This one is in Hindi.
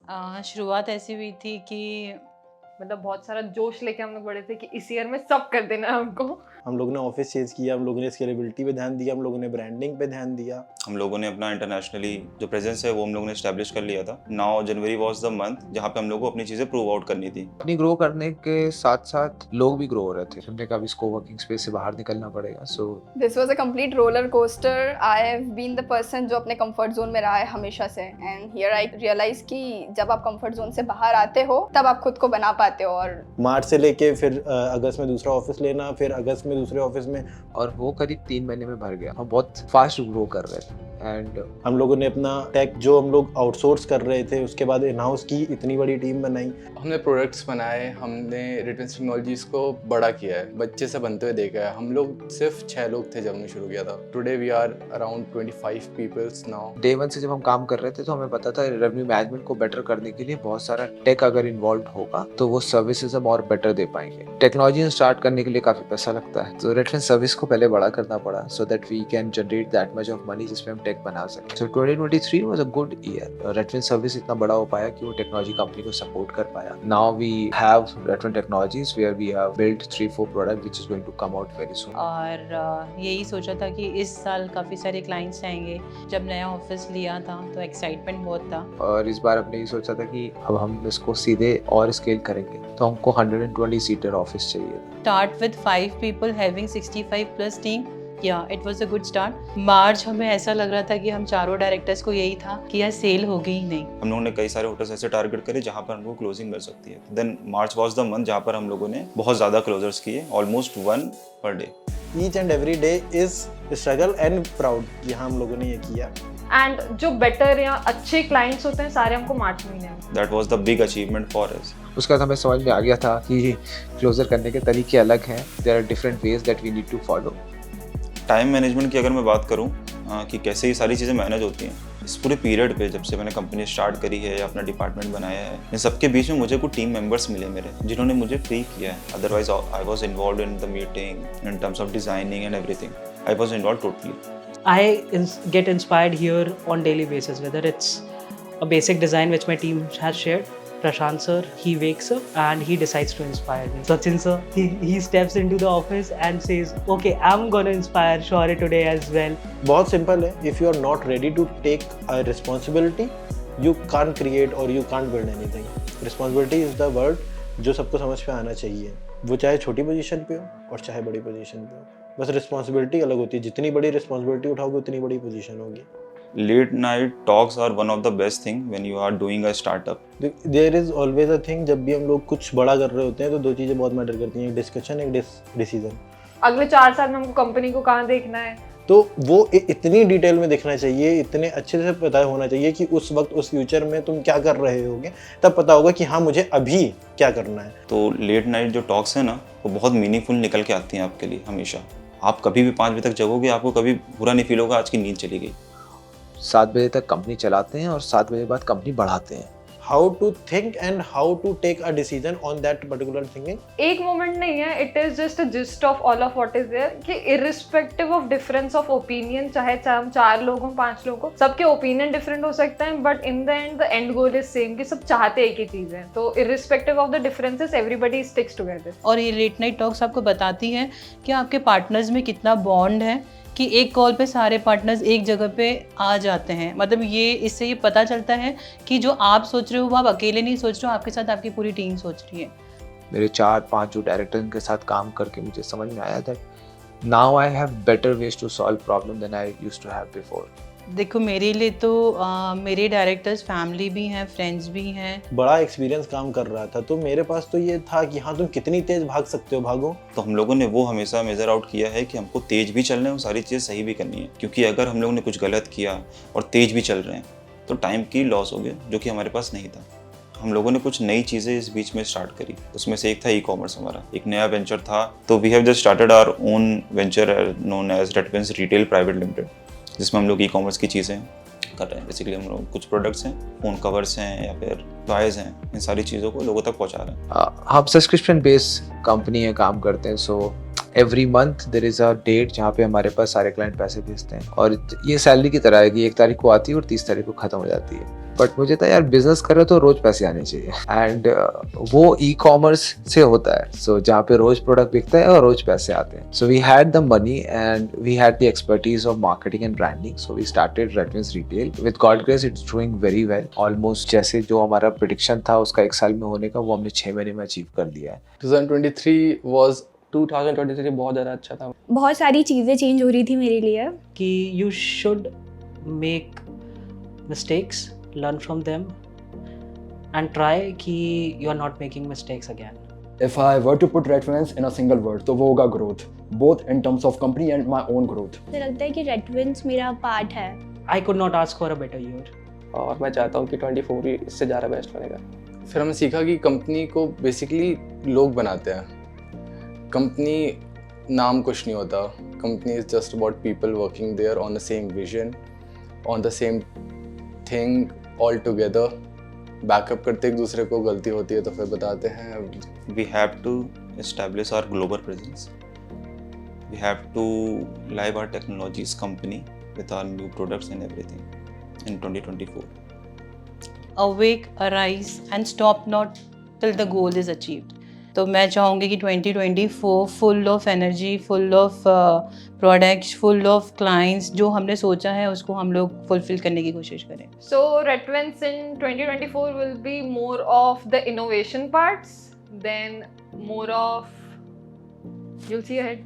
शुरुआत ऐसी हुई थी कि मतलब बहुत सारा जोश लेके हम लोग बढ़े थे कि इस ईयर में सब कर देना है हमको। हम लोगों ने ऑफिस चेंज किया, हम लोगों ने स्केलेबिलिटी पे ध्यान दिया, हम लोगों ने ब्रांडिंग पे ध्यान दिया। हम लोगों ने अपना इंटरनेशनली जो प्रेजेंस है वो हम लोगों ने एस्टैब्लिश कर लिया था। Now January was the month जहाँ पे हम लोगों को अपनी चीज़ें प्रूव आउट करनी थी। अपनी ग्रो करने के साथ साथ लोग भी ग्रो हो रहे थे। हमने कहा अब इसको वर्किंग स्पेस से बाहर निकलना पड़ेगा। So this was a complete roller coaster. I have been the person जो अपने कंफर्ट जोन में रहा है हमेशा से, एंड हियर आई रियलाइज कि जब आप कंफर्ट जोन से बाहर आते हो तब आप खुद को बना पाते हो। और मार्च से लेके फिर अगस्त में दूसरा ऑफिस लेना, फिर अगस्त में दूसरे ऑफिस में, और वो करीब 3 महीने में भर गया। हम बहुत फास्ट ग्रो कर रहे थे एंड हम लोगों ने अपना टेक जो हम लोग आउटसोर्स कर रहे थे उसके बाद इन हाउस की इतनी बड़ी टीम बनाई। हमने प्रोडक्ट्स बनाए, हमने रिटर्न टेक्नोलॉजीज को बड़ा किया है, बच्चे से बनते हुए देखा है। हम लोग सिर्फ 6 लोग थे जब हमने शुरू किया था। Today we are around 25 peoples now. Day 1 से जब हम काम कर रहे थे तो हमें पता था रेवेन्यू मैनेजमेंट को बेटर करने के लिए बहुत सारा टेक अगर इन्वॉल्व होगा तो वो सर्विसेज हम और बेटर दे पाएंगे। टेक्नोलॉजी स्टार्ट करने के लिए काफी पैसा लगता है, तो रेफरेंस सर्विस को पहले बड़ा करना पड़ा so that we can generate that much of money जिसमें हम टेक बना सकें। So 2023 was a good year. Reference service इतना बड़ा हो पाया कि वो टेक्नोलॉजी कंपनी को सपोर्ट कर पाया। Now we have reference technologies where we have built 3-4 product which is going to come out very soon. और यही सोचा था कि इस साल काफ़ी सारे क्लाइंट्स आएंगे। जब नया ऑफिस लिया था तो एक्साइटमेंट बहुत था। और इस बार हमने ये सोचा था कि अब हम इसको सीधे और स्केल करेंगे, तो हमको 120 सीटर ऑफिस चाहिए। Start with 5 people having 65 plus team. Yeah, it was a good start. मार्च हमें ऐसा लग रहा था कि हम चारों डायरेक्टर्स को यही था कि यार सेल हो गई ही नहीं। हम लोगों ने कई सारे होटल्स ऐसे टारगेट करे जहाँ पर हमको क्लोजिंग मिल सकती है। Then March was the month जहाँ पर हम लोगों ने बहुत ज़्यादा क्लोजर्स किए, almost 1 per day। Each and every day is struggle and proud, यहाँ हम लोगों ने ये किया। एंड जो बेटर या अच्छे क्लाइंट्स होते हैं सारे हमको मार्च महीने में। That was the big achievement for us. उसके बाद हमें समझ में आ गया था कि क्लोजर करने के तरीके अलग हैं। There are different ways that we need to follow. Time management की अगर मैं बात करूँ कि कैसे ये सारी चीज़ें मैनेज होती हैं, इस पूरे पीरियड पे जब से मैंने कंपनी स्टार्ट करी है या अपना डिपार्टमेंट बनाया है, इन सबके बीच में मुझे कुछ टीम मेंबर्स मिले मेरे जिन्होंने मुझे फ्री किया है। Otherwise I was involved in the meeting in terms of designing and everything. I was involved totally. I get inspired here on daily basis, whether it's a basic design which my team has shared. Prashant sir, he wakes up and he decides to inspire me. Sachin sir, he steps into the office and says, okay, I'm gonna inspire Shaurya today as well. बहुत सिंपल है, if you are not ready to take a responsibility you can't create और you can't build anything. Responsibility is the word जो सबको समझ पे आना चाहिए, वो चाहे छोटी पोजीशन पे हो और चाहे बड़ी पोजीशन पे हो। बस रिस्पॉन्सिबिलिटी अलग होती है, जितनी बड़ी रिस्पॉन्सिबिलिटी उठाओगे उतनी बड़ी पोजीशन होगी। Late night talks are one of the best thing when you are doing a startup. There is always a thing, जब भी हम लोग कुछ बड़ा कर रहे होते हैं तो 2 चीज़ें बहुत मैटर करती हैं, एक डिस्कशन, एक डिसीजन। अगले 4 साल में हमको कंपनी को कहाँ देखना है, तो वो इतनी डिटेल में देखना चाहिए, इतने अच्छे से पता होना चाहिए कि उस वक्त उस फ्यूचर में तुम क्या कर रहे होगे, तब पता होगा कि हाँ मुझे अभी क्या करना है। तो लेट नाइट जो टॉक्स है ना वो बहुत मीनिंगफुल निकल के आती हैं आपके लिए हमेशा। आप कभी भी 5 बजे तक जगोगे, आपको कभी बुरा नहीं फील होगा आज की नींद चली गई। 7 बजे तक कंपनी चलाते हैं और 7 बजे बाद कंपनी बढ़ाते हैं। How to think and how to take a decision on that particular thinking. एक मोमेंट नहीं है, it is just a gist of all of what is there कि irrespective of difference of opinion, चाहे हम 4 लोग हों 5 लोग हों, सबके ओपिनियन डिफरेंट हो सकते हैं but in the end goal is same कि सब चाहते एक ही चीज़ है। तो irrespective of the differences everybody sticks together. और ये लेट नाइट टॉक्स आपको बताती है कि आपके पार्टनर्स में कितना बॉन्ड है कि एक कॉल पे सारे पार्टनर्स एक जगह पे आ जाते हैं। मतलब ये इससे ये पता चलता है कि जो आप सोच रहे हो वो आप अकेले नहीं सोच रहे हो, आपके साथ आपकी पूरी टीम सोच रही है। मेरे 4-5 जो डायरेक्टर के साथ काम करके मुझे समझ में आया that now I have better ways to solve problem than I used to have before. देखो मेरे लिए तो मेरे डायरेक्टर्स फैमिली भी हैं, फ्रेंड्स भी हैं। बड़ा एक्सपीरियंस काम कर रहा था तो मेरे पास तो ये था कि हाँ तुम कितनी तेज भाग सकते हो भागो। तो हम लोगों ने वो हमेशा मेजर आउट किया है कि हमको तेज भी चलना है और सारी चीज़ें सही भी करनी है, क्योंकि अगर हम लोगों ने कुछ गलत किया और तेज भी चल रहे हैं तो टाइम की लॉस हो गया जो कि हमारे पास नहीं था। हम लोगों ने कुछ नई चीज़ें इस बीच में स्टार्ट करी, उसमें से एक था ई कॉमर्स। हमारा एक नया वेंचर था, तो we have just started our own venture known as Redwins retail private limited, जिसमें हम लोग ई कॉमर्स की चीज़ें कर रहे हैं। बेसिकली हम लोग कुछ प्रोडक्ट्स हैं, फ़ोन कवर्स हैं या फिर टॉयज हैं, इन सारी चीज़ों को लोगों तक पहुंचा रहे हैं। हम सब्सक्रिप्शन बेस्ड कंपनी है, काम करते हैं। So every month there is a date जहाँ पे हमारे पास सारे क्लाइंट पैसे भेजते हैं और ये सैलरी की तरह है कि 1 तारीख को आती है और 30 तारीख को ख़त्म हो जाती है। बट मुझे था यार बिजनेस कर रहे तो रोज पैसे आने चाहिए, एंड वो ई कॉमर्स से होता है, सो जहाँ पे रोज प्रोडक्ट बिकता है और रोज पैसे आते हैं. So we had the money and we had the expertise of marketing and branding, so we started Redwins retail. With God grace it's doing very well. Almost जैसे जो हमारा प्रेडिक्शन था उसका 1 साल में होने का, वो हमने 6 महीने में अचीव कर दिया है. 2023 was 2023 बहुत ज़्यादा अच्छा था. बहुत सारी चीज़ें चेंज हो रही थी मेरे लिए. कि you should make mistakes, learn from them and try कि you are not making mistakes again. If I were to put Redfins in a single word, तो वो होगा growth, both in terms of company and my own growth. मुझे लगता है कि Redfins मेरा पार्ट है. I could not ask for a better year. और मैं चाहता हूँ कि 24 ही इससे ज़्यादा बेस्ट बनेगा. फिर हमने सीखा कि कंपनी को बेसिकली लोग बनाते हैं. कंपनी नाम कुछ नहीं होता. Company is just about people working there on the same vision, on the same thing, all together. Backup करते एक दूसरे को, गलती होती है तो फिर बताते हैं. We have to establish our global presence. We have to live our technologies company with our new products and everything in 2024. Awake, arise and stop not till the goal is achieved. तो मैं चाहूँगी कि 2024 full of energy, full of products, full of clients, जो हमने सोचा है उसको हम लोग फुलफिल करने की कोशिश करें. So Redfins in 2024 will be more of the innovation parts, then more of, you'll see ahead.